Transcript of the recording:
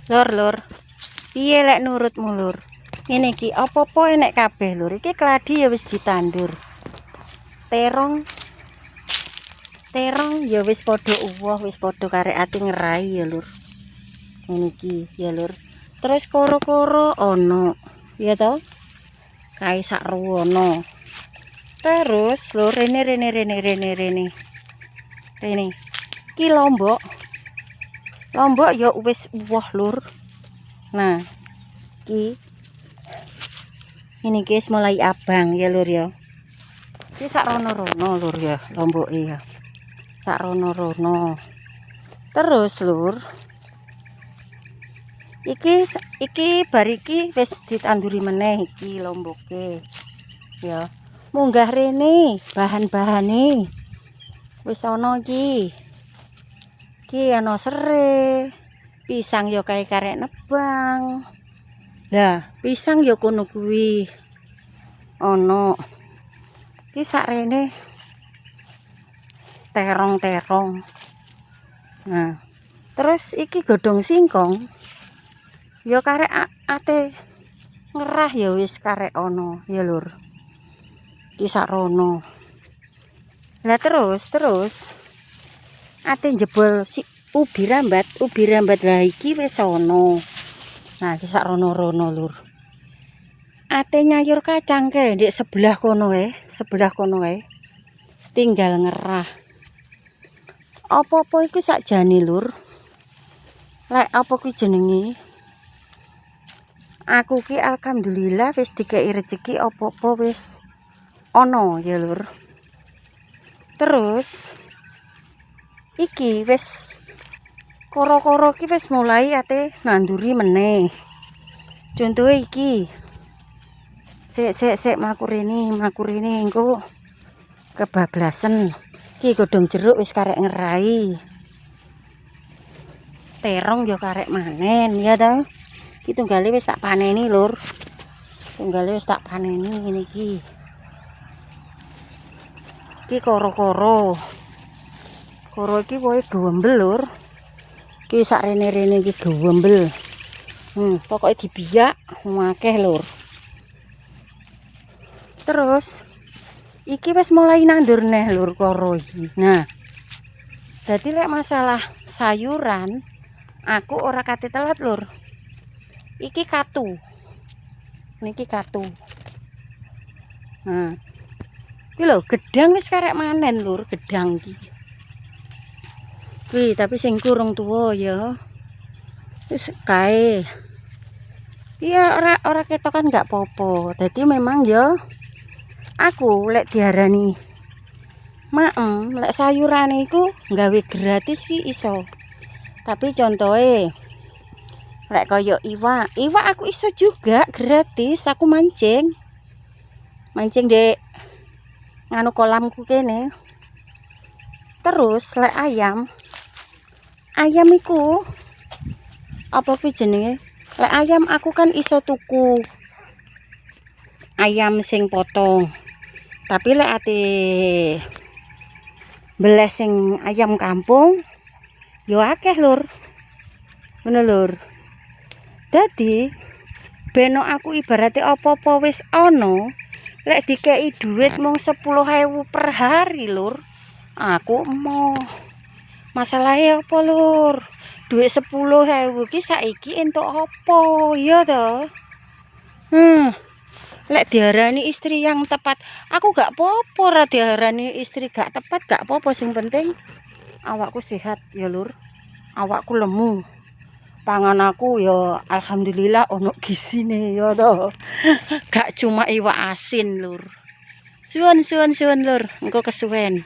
Lur. Piye lek nurutmu, Lur? Ngene iki apa-apa enek kabeh, Lur. Iki kladi ya wis ditandur. Terong ya wis padha uwoh, wis padha karek ati ngerai ya, Lur. Ngene iki ya, Lur. Terus koro-koro ono, ya toh? Kae sak ruwono. Terus Lur, rene. Iki lombok. Lombok ya wis uwoh, Lur. Nah, ini guys mulai abang ya, Lur ya. Iki sak rono-rono, Lur ya, lomboke ya. Sak rono-rono. Terus Lur, iki bar iki wis ditanduri meneh iki lomboke. Ya. Munggah rene bahan-bahane. Wis ana iki. Iki ana serai, pisang ya kae karek nebang. Lah, pisang ya kono kuwi. Ana. Iki sak rene terong. Nah, terus iki godhong singkong. Ya karek ate ngerah ya wis karek ana ya, Lur. Iki sak rono. Lah terus ate jebol si ubi rambat lah iki wis ana. Nah, iki sak rono-rono, Lur. Ate nyayur kacang kae ndek sebelah kono kae. Tinggal ngerah. Apa-apa iku sakjane, Lur. Lek apa kuwi jenenge? Aku ki alhamdulillah wis dikei rezeki apa-apa wis ana ya, Lur. Terus iki wis koro-koro ki wis mulai ate nanduri meneh. Contoh iki. Sik mlaku rene engko kebablasen. Iki godhong jeruk wis karek ngerai. Terong ya karek manen ya ta. Iki tunggale wis tak paneni, Lur. Ngene iki. Iki koro-koro. Koro iki wae gewembel, Lur. Iki sak rene-rene iki gewembel. Pokoke dibiyak akeh, Lur. Terus iki wis mulai nandur neh, Lur, koro iki. Nah, dadi lek masalah sayuran aku ora kate telat, Lur. Iki katu. Niki katu. Nah, iki lho gedang wis karek manen, Lur, gedang iki. Kuwi tapi sing kurang tuwa ya. Wis kae. Iya ora ketokan gak popo. Dadi memang ya aku lek diarani lek sayurane iku nggawe gratis ki iso. Tapi contohe lek kaya iwak aku iso juga gratis, aku mancing dek nganu kolamku kene. Terus lek ayam iku apa kuwi jenenge? Lek ayam aku kan iso tuku ayam sing potong. Tapi lek ate beles sing ayam kampung yo akeh, Lur. Ngono, Lur. Dadi beno aku ibarate apa-apa wis ana, lek dikei duit mung 10.000 per hari, Lur. Aku emoh. Masalahe apa, Lur? Duit 10.000 ki saiki entuk apa, ya toh? Lek diarani istri yang tepat, aku gak popo ora diarani istri gak tepat, gak popo, sing penting awakku sehat ya, Lur. Awakku lemu. Pangan aku ya alhamdulillah ono gisine ya toh. Gak cuma iwak asin, Lur. Suwun, Lur. Engko kesuwen.